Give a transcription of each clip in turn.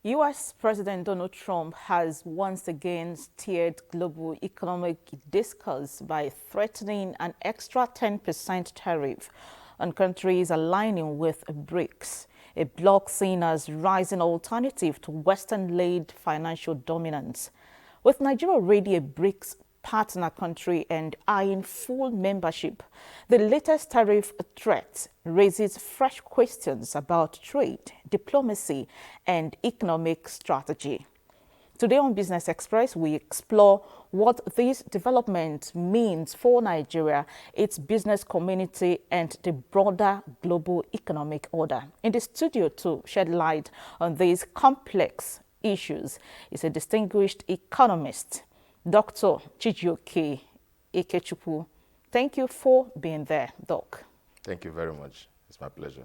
U.S. President Donald Trump has once again steered global economic discourse by threatening an extra 10% tariff on countries aligning with Brics, a bloc seen as rising alternative to Western-led financial dominance. With Nigeria already a Brics partner country and eyeing full membership, the latest tariff threat raises fresh questions about trade, diplomacy, and economic strategy. Today on Business Express, we explore what this development means for Nigeria, its business community, and the broader global economic order. In the studio to shed light on these complex issues is a distinguished economist, Dr. Chijioke Ekechukwu. Thank you for being there, Doc. Thank you very much. It's my pleasure.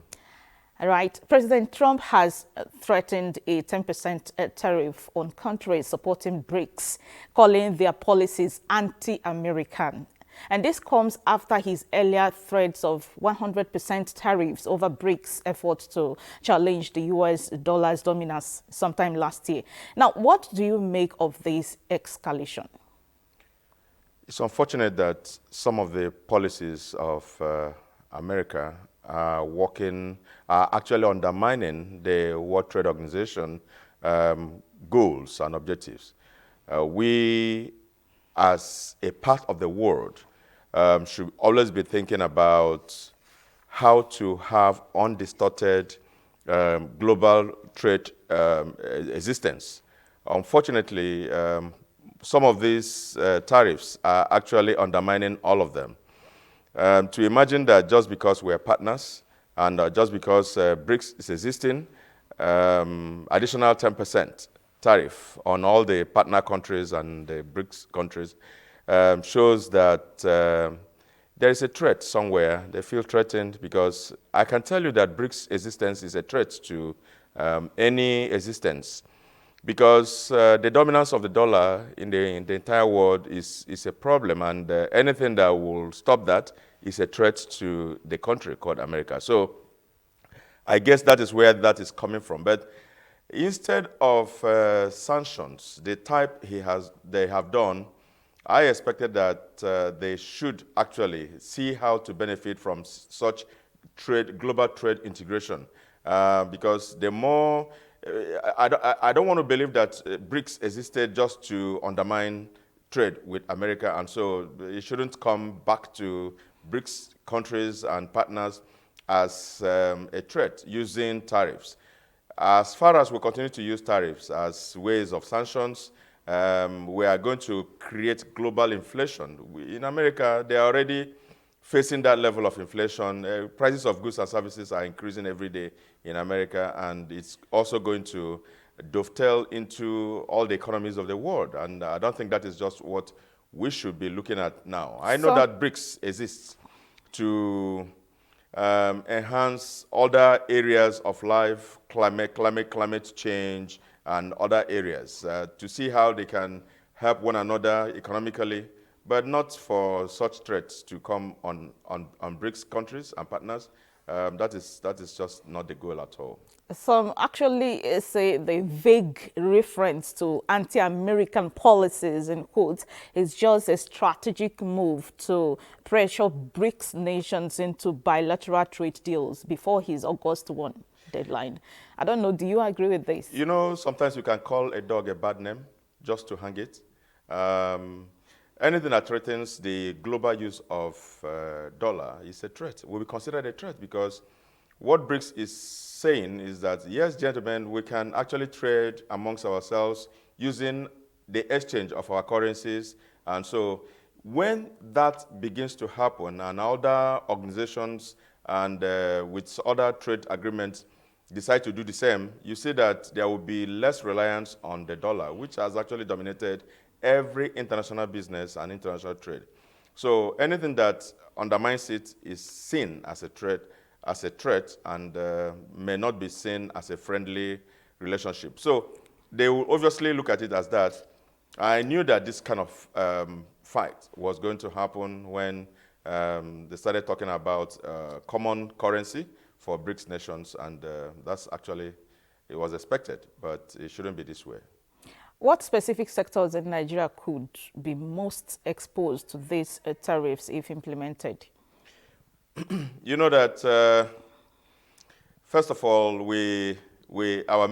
All right. President Trump has threatened a 10% tariff on countries supporting BRICS, calling their policies anti-American. And this comes after his earlier threats of 100% tariffs over BRICS' efforts to challenge the US dollar's dominance sometime last year. Now, what do you make of this escalation? It's unfortunate that some of the policies of America are actually undermining the World Trade Organization goals and objectives. We, as a part of the world, should always be thinking about how to have undistorted global trade existence. Unfortunately, some of these tariffs are actually undermining all of them. To imagine that just because we're partners and just because BRICS is existing, additional 10% tariff on all the partner countries and the BRICS countries shows that there is a threat somewhere. They feel threatened because I can tell you that BRICS existence is a threat to any existence, because the dominance of the dollar in the entire world is a problem, and anything that will stop that is a threat to the country called America. So I guess that is where that is coming from. But instead of sanctions, the type they have done, I expected that they should actually see how to benefit from such global trade integration, because the more I don't want to believe that BRICS existed just to undermine trade with America, and so it shouldn't come back to BRICS countries and partners as a threat using tariffs. As far as we continue to use tariffs as ways of sanctions, we are going to create global inflation. In America, they are already facing that level of inflation. Prices of goods and services are increasing every day in America, and it's also going to dovetail into all the economies of the world. And I don't think that is just what we should be looking at now. I know that BRICS exists to enhance other areas of life, climate change, and other areas, to see how they can help one another economically, but not for such threats to come on BRICS countries and partners. That is just not the goal at all. Some actually say the vague reference to anti-American policies, in quotes, is just a strategic move to pressure BRICS nations into bilateral trade deals before his August 1 deadline. I don't know, do you agree with this? You know, sometimes you can call a dog a bad name just to hang it. Anything that threatens the global use of dollar is a threat, will be considered a threat, because what BRICS is saying is that, yes, gentlemen, we can actually trade amongst ourselves using the exchange of our currencies. And so when that begins to happen and other organizations and with other trade agreements decide to do the same, you see that there will be less reliance on the dollar, which has actually dominated every international business and international trade. So anything that undermines it is seen as a threat, and may not be seen as a friendly relationship. So they will obviously look at it as that. I knew that this kind of fight was going to happen when they started talking about common currency for BRICS nations, and that's actually it was expected, but it shouldn't be this way. What specific sectors in Nigeria could be most exposed to these tariffs if implemented? You know that, first of all, our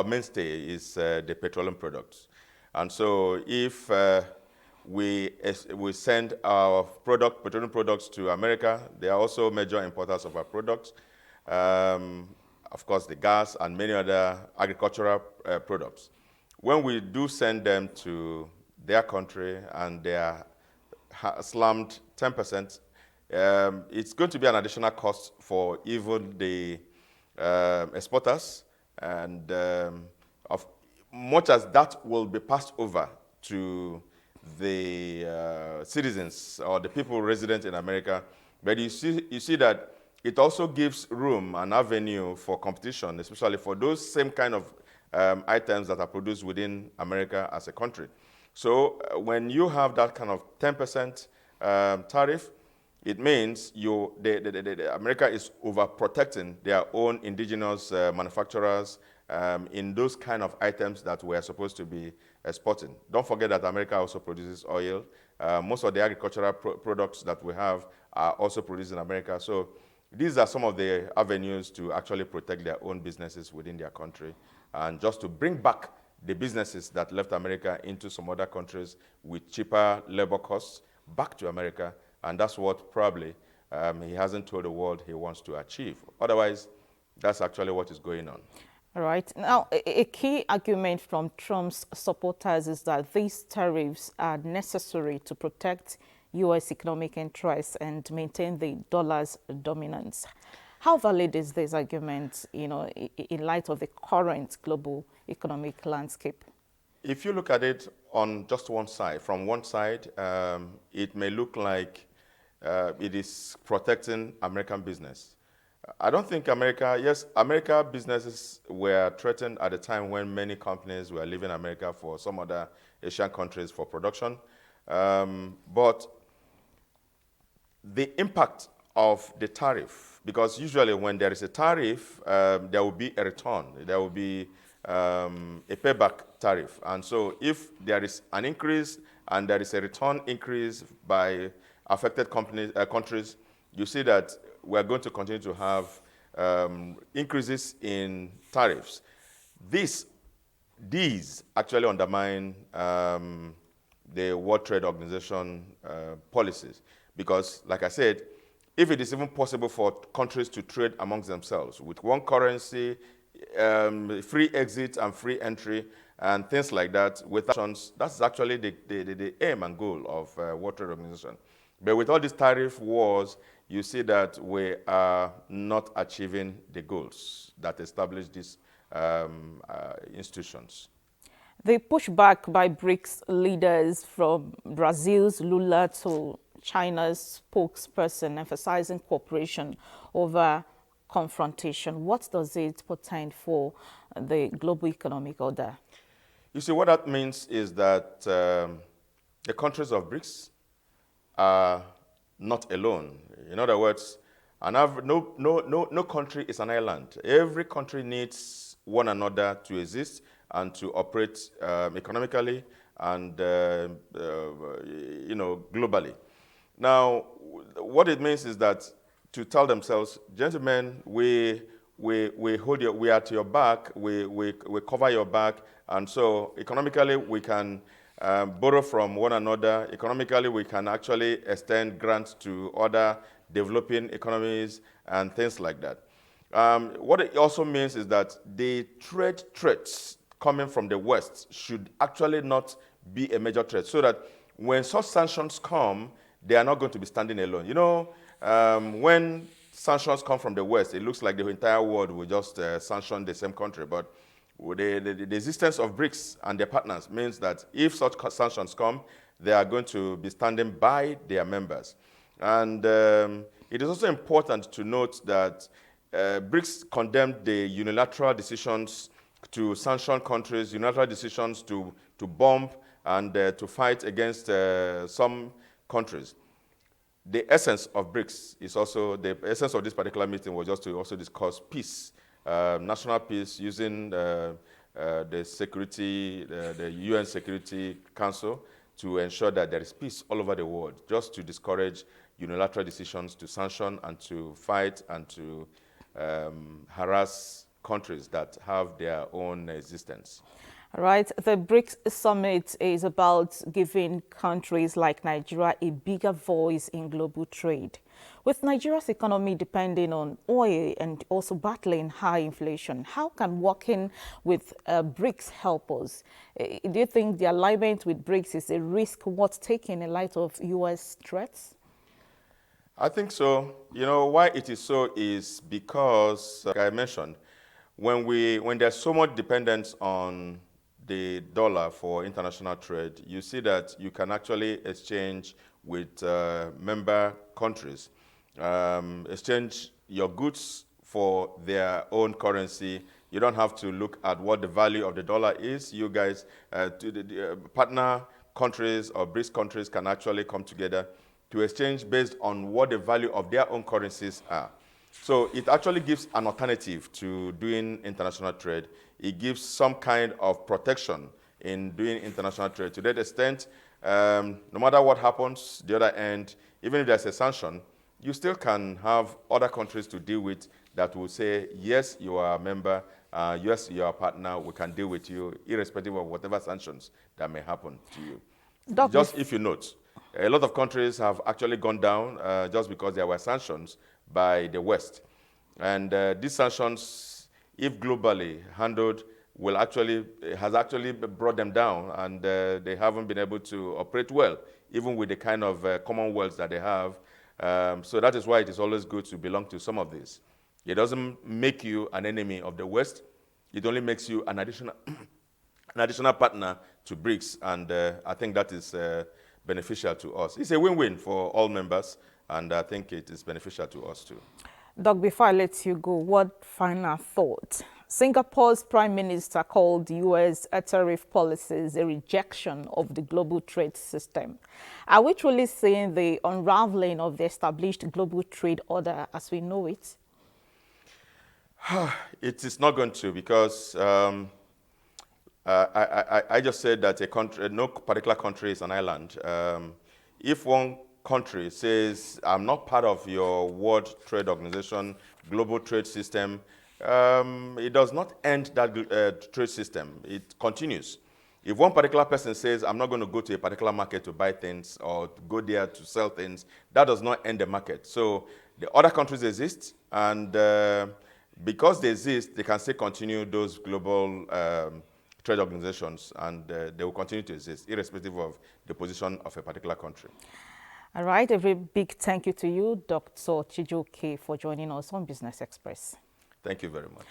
mainstay is the petroleum products. And so if we send our petroleum products to America, they are also major importers of our products. Of course, the gas and many other agricultural products. When we do send them to their country and they are slammed 10%, it's going to be an additional cost for even the exporters, and of much as that will be passed over to the citizens or the people resident in America, but you see that it also gives room and avenue for competition, especially for those same kind of items that are produced within America as a country. So when you have that kind of 10% tariff, it means America is overprotecting their own indigenous manufacturers in those kind of items that we're supposed to be exporting. Don't forget that America also produces oil. Most of the agricultural products that we have are also produced in America. So these are some of the avenues to actually protect their own businesses within their country, and just to bring back the businesses that left America into some other countries with cheaper labor costs back to America. And that's what probably he hasn't told the world he wants to achieve. Otherwise, that's actually what is going on. All right. Now, a key argument from Trump's supporters is that these tariffs are necessary to protect U.S. economic interests and maintain the dollar's dominance. How valid is this argument, in light of the current global economic landscape? If you look at it on just one side, from one side, it may look like it is protecting American business. I don't think America businesses were threatened at the time when many companies were leaving America for some other Asian countries for production. But the impact of the tariff, because usually when there is a tariff, there will be a return. There will be a payback tariff. And so if there is an increase and there is a return increase by affected countries, you see that we're going to continue to have increases in tariffs. These actually undermine the World Trade Organization policies, because, like I said, if it is even possible for countries to trade amongst themselves with one currency, free exit and free entry, and things like that, that's actually the aim and goal of World Trade Organization. But with all these tariff wars, you see that we are not achieving the goals that establish these institutions. The pushback by Brics leaders, from Brazil's Lula to China's spokesperson, emphasizing cooperation over confrontation. What does it portend for the global economic order? You see, what that means is that the countries of Brics are not alone. In other words, no country is an island. Every country needs one another to exist and to operate economically and globally. Now, what it means is that to tell themselves, gentlemen, we hold you, we are at your back, we cover your back, and so economically we can borrow from one another. Economically, we can actually extend grants to other developing economies and things like that. What it also means is that the trade threats coming from the West should actually not be a major threat, so that when such sanctions come, they are not going to be standing alone. When sanctions come from the West, it looks like the entire world will just sanction the same country. But the existence of Brics and their partners means that if such sanctions come, they are going to be standing by their members. And it is also important to note that Brics condemned the unilateral decisions to sanction countries, unilateral decisions to bomb and to fight against some countries. The essence of Brics is also, the essence of this particular meeting was just to also discuss peace national peace using the security, the UN Security Council to ensure that there is peace all over the world, just to discourage unilateral decisions to sanction and to fight and to harass countries that have their own existence. Right. The BRICS summit is about giving countries like Nigeria a bigger voice in global trade. With Nigeria's economy depending on oil and also battling high inflation, how can working with BRICS help us? Do you think the alignment with BRICS is a risk worth taking in light of U.S. threats? I think so. You know, why it is so is because, like I mentioned, when there's so much dependence on the dollar for international trade, you see that you can actually exchange with member countries, exchange your goods for their own currency. You don't have to look at what the value of the dollar is. You guys, partner countries or BRICS countries can actually come together to exchange based on what the value of their own currencies are. So it actually gives an alternative to doing international trade. It gives some kind of protection in doing international trade. To that extent, no matter what happens, the other end, even if there's a sanction, you still can have other countries to deal with that will say, yes, you are a member, yes, you are a partner, we can deal with you, irrespective of whatever sanctions that may happen to you. Just if you note, a lot of countries have actually gone down just because there were sanctions by the West. And these sanctions, if globally handled, has actually brought them down, and they haven't been able to operate well, even with the kind of commonwealth that they have. So that is why it is always good to belong to some of these. It doesn't make you an enemy of the West. It only makes you an additional partner to BRICS, and I think that is beneficial to us. It's a win-win for all members, and I think it is beneficial to us too. Doc, before I let you go, what final thought? Singapore's Prime Minister called the U.S. tariff policies a rejection of the global trade system. Are we truly seeing the unraveling of the established global trade order as we know it? It is not going to, because I just said that no particular country is an island. If one country says, I'm not part of your World Trade Organization, global trade system, it does not end that trade system. It continues. If one particular person says, I'm not going to go to a particular market to buy things or to go there to sell things, that does not end the market. So the other countries exist, and because they exist, they can still continue those global trade organizations, and they will continue to exist, irrespective of the position of a particular country. All right, a very big thank you to you, Dr. Chijioke, for joining us on Business Express. Thank you very much.